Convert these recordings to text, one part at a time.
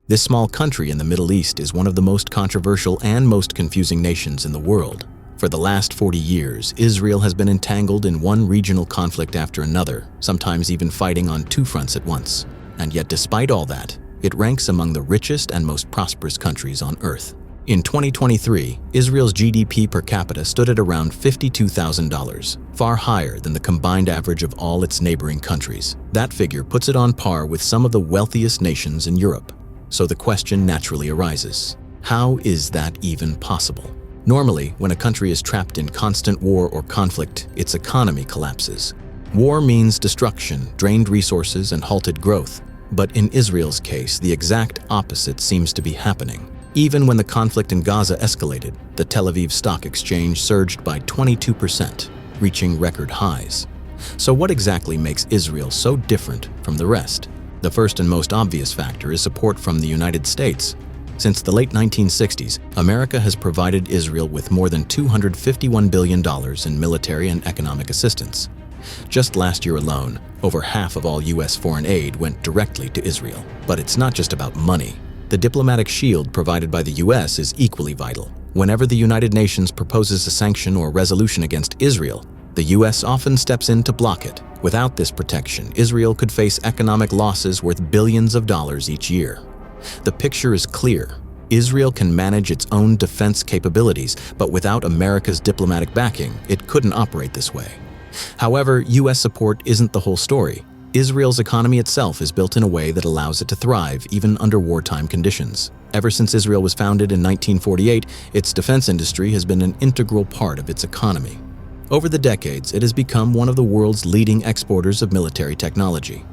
This small country in the Middle East is one of the most controversial and most confusing nations in the world. For the last 40 years, Israel has been entangled in one regional conflict after another, sometimes even fighting on two fronts at once. And yet, despite all that, it ranks among the richest and most prosperous countries on Earth. In 2023, Israel's GDP per capita stood at around $52,000, far higher than the combined average of all its neighboring countries. That figure puts it on par with some of the wealthiest nations in Europe. So the question naturally arises, how is that even possible? Normally, when a country is trapped in constant war or conflict, its economy collapses. War means destruction, drained resources, and halted growth. But in Israel's case, the exact opposite seems to be happening. Even when the conflict in Gaza escalated, the Tel Aviv Stock Exchange surged by 22%, reaching record highs. So what exactly makes Israel so different from the rest? The first and most obvious factor is support from the United States. Since the late 1960s, America has provided Israel with more than $251 billion in military and economic assistance. Just last year alone, over half of all U.S. foreign aid went directly to Israel. But it's not just about money. The diplomatic shield provided by the U.S. is equally vital. Whenever the United Nations proposes a sanction or resolution against Israel, the U.S. often steps in to block it. Without this protection, Israel could face economic losses worth billions of dollars each year. The picture is clear. Israel can manage its own defense capabilities, but without America's diplomatic backing, it couldn't operate this way. However, U.S. support isn't the whole story. Israel's economy itself is built in a way that allows it to thrive even under wartime conditions. Ever since Israel was founded in 1948, its defense industry has been an integral part of its economy. Over the decades, it has become one of the world's leading exporters of military technology.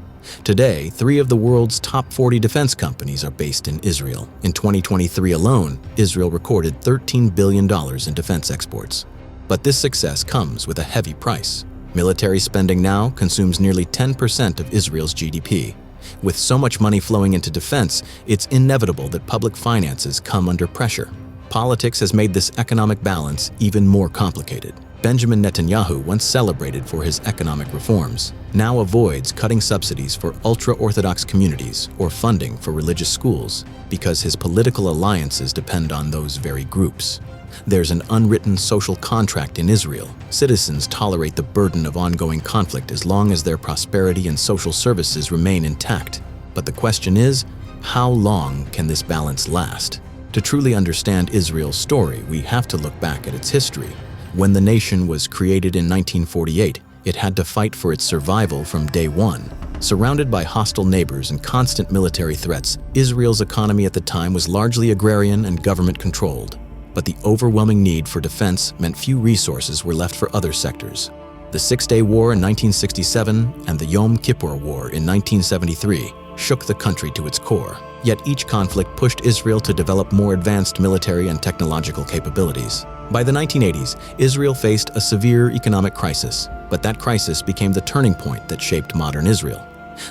Today, 3 of the world's top 40 defense companies are based in Israel. In 2023 alone, Israel recorded $13 billion in defense exports. But this success comes with a heavy price. Military spending now consumes nearly 10% of Israel's GDP. With so much money flowing into defense, it's inevitable that public finances come under pressure. Politics has made this economic balance even more complicated. Benjamin Netanyahu, once celebrated for his economic reforms, now avoids cutting subsidies for ultra-Orthodox communities or funding for religious schools because his political alliances depend on those very groups. There's an unwritten social contract in Israel. Citizens tolerate the burden of ongoing conflict as long as their prosperity and social services remain intact. But the question is, how long can this balance last? To truly understand Israel's story, we have to look back at its history. When the nation was created in 1948, it had to fight for its survival from day one. Surrounded by hostile neighbors and constant military threats, Israel's economy at the time was largely agrarian and government-controlled. But the overwhelming need for defense meant few resources were left for other sectors. The Six-Day War in 1967 and the Yom Kippur War in 1973 shook the country to its core. Yet each conflict pushed Israel to develop more advanced military and technological capabilities. By the 1980s, Israel faced a severe economic crisis, but that crisis became the turning point that shaped modern Israel.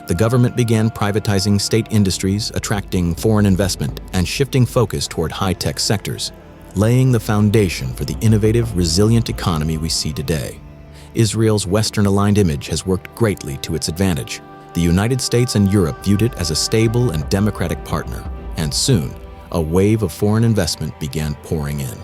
The government began privatizing state industries, attracting foreign investment, and shifting focus toward high-tech sectors, laying the foundation for the innovative, resilient economy we see today. Israel's Western-aligned image has worked greatly to its advantage. The United States and Europe viewed it as a stable and democratic partner, and soon, a wave of foreign investment began pouring in.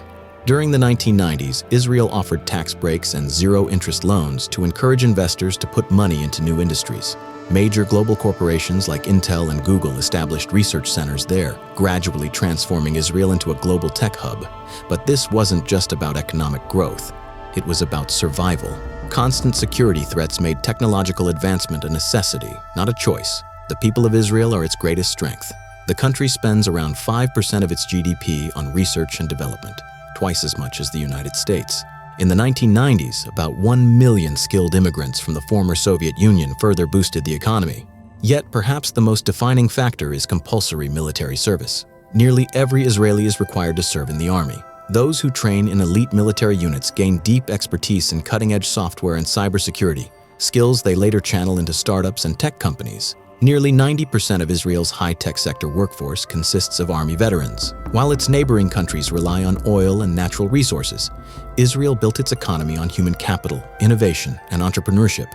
During the 1990s, Israel offered tax breaks and zero-interest loans to encourage investors to put money into new industries. Major global corporations like Intel and Google established research centers there, gradually transforming Israel into a global tech hub. But this wasn't just about economic growth. It was about survival. Constant security threats made technological advancement a necessity, not a choice. The people of Israel are its greatest strength. The country spends around 5% of its GDP on research and development, twice as much as the United States. In the 1990s, about 1 million skilled immigrants from the former Soviet Union further boosted the economy. Yet, perhaps the most defining factor is compulsory military service. Nearly every Israeli is required to serve in the army. Those who train in elite military units gain deep expertise in cutting-edge software and cybersecurity, skills they later channel into startups and tech companies. Nearly 90% of Israel's high-tech sector workforce consists of army veterans. While its neighboring countries rely on oil and natural resources, Israel built its economy on human capital, innovation, and entrepreneurship.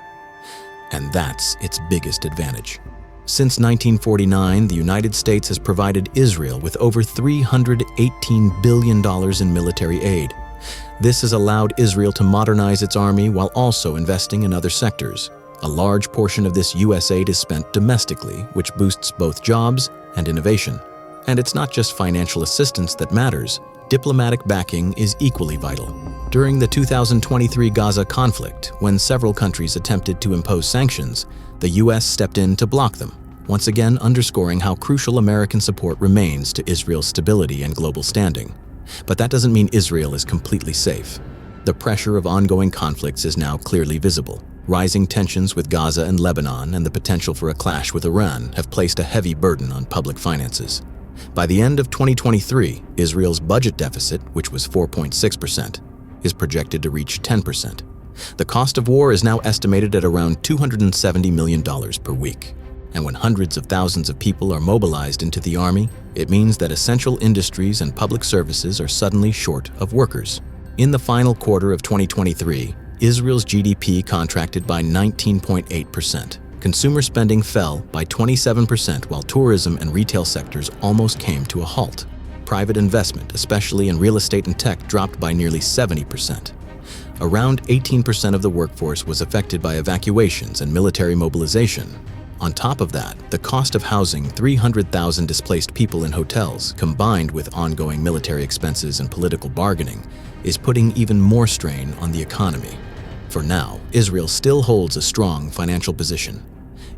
And that's its biggest advantage. Since 1949, the United States has provided Israel with over $318 billion in military aid. This has allowed Israel to modernize its army while also investing in other sectors. A large portion of this U.S. aid is spent domestically, which boosts both jobs and innovation. And it's not just financial assistance that matters. Diplomatic backing is equally vital. During the 2023 Gaza conflict, when several countries attempted to impose sanctions, the U.S. stepped in to block them, once again underscoring how crucial American support remains to Israel's stability and global standing. But that doesn't mean Israel is completely safe. The pressure of ongoing conflicts is now clearly visible. Rising tensions with Gaza and Lebanon and the potential for a clash with Iran have placed a heavy burden on public finances. By the end of 2023, Israel's budget deficit, which was 4.6%, is projected to reach 10%. The cost of war is now estimated at around $270 million per week. And when hundreds of thousands of people are mobilized into the army, it means that essential industries and public services are suddenly short of workers. In the final quarter of 2023, Israel's GDP contracted by 19.8%. Consumer spending fell by 27%, while tourism and retail sectors almost came to a halt. Private investment, especially in real estate and tech, dropped by nearly 70%. Around 18% of the workforce was affected by evacuations and military mobilization. On top of that, the cost of housing 300,000 displaced people in hotels, combined with ongoing military expenses and political bargaining, is putting even more strain on the economy. For now, Israel still holds a strong financial position.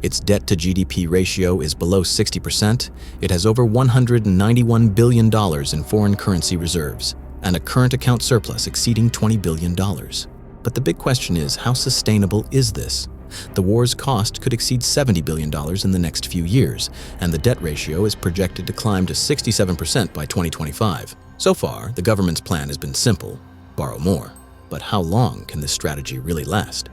Its debt-to-GDP ratio is below 60%, it has over $191 billion in foreign currency reserves, and a current account surplus exceeding $20 billion. But the big question is, how sustainable is this? The war's cost could exceed $70 billion in the next few years, and the debt ratio is projected to climb to 67% by 2025. So far, the government's plan has been simple: borrow more. But how long can this strategy really last?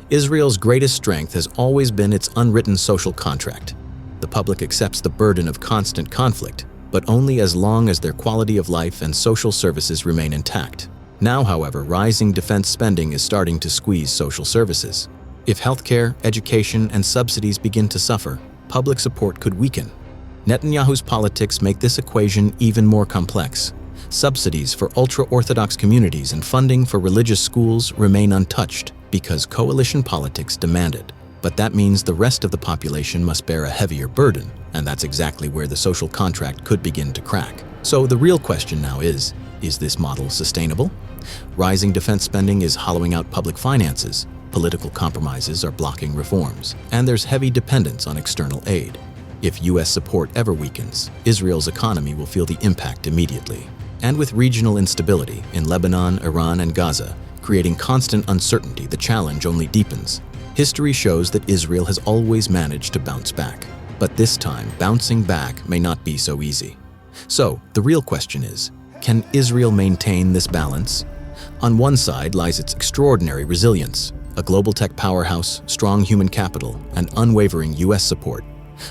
Israel's greatest strength has always been its unwritten social contract. The public accepts the burden of constant conflict, but only as long as their quality of life and social services remain intact. Now, however, rising defense spending is starting to squeeze social services. If healthcare, education, and subsidies begin to suffer, public support could weaken. Netanyahu's politics make this equation even more complex. Subsidies for ultra-Orthodox communities and funding for religious schools remain untouched because coalition politics demand it. But that means the rest of the population must bear a heavier burden, and that's exactly where the social contract could begin to crack. So the real question now is this model sustainable? Rising defense spending is hollowing out public finances, political compromises are blocking reforms, and there's heavy dependence on external aid. If U.S. support ever weakens, Israel's economy will feel the impact immediately. And with regional instability in Lebanon, Iran, and Gaza, creating constant uncertainty, the challenge only deepens. History shows that Israel has always managed to bounce back. But this time, bouncing back may not be so easy. So, the real question is, can Israel maintain this balance? On one side lies its extraordinary resilience, a global tech powerhouse, strong human capital, and unwavering U.S. support.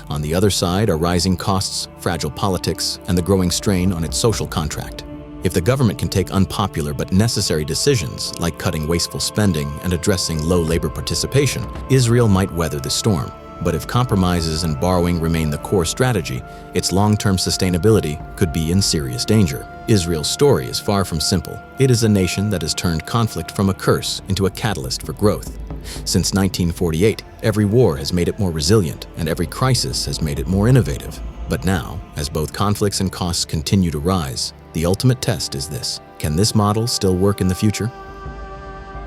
On the other side are rising costs, fragile politics, and the growing strain on its social contract. If the government can take unpopular but necessary decisions, like cutting wasteful spending and addressing low labor participation, Israel might weather the storm. But if compromises and borrowing remain the core strategy, its long-term sustainability could be in serious danger. Israel's story is far from simple. It is a nation that has turned conflict from a curse into a catalyst for growth. Since 1948, every war has made it more resilient, and every crisis has made it more innovative. But now, as both conflicts and costs continue to rise, the ultimate test is this: can this model still work in the future?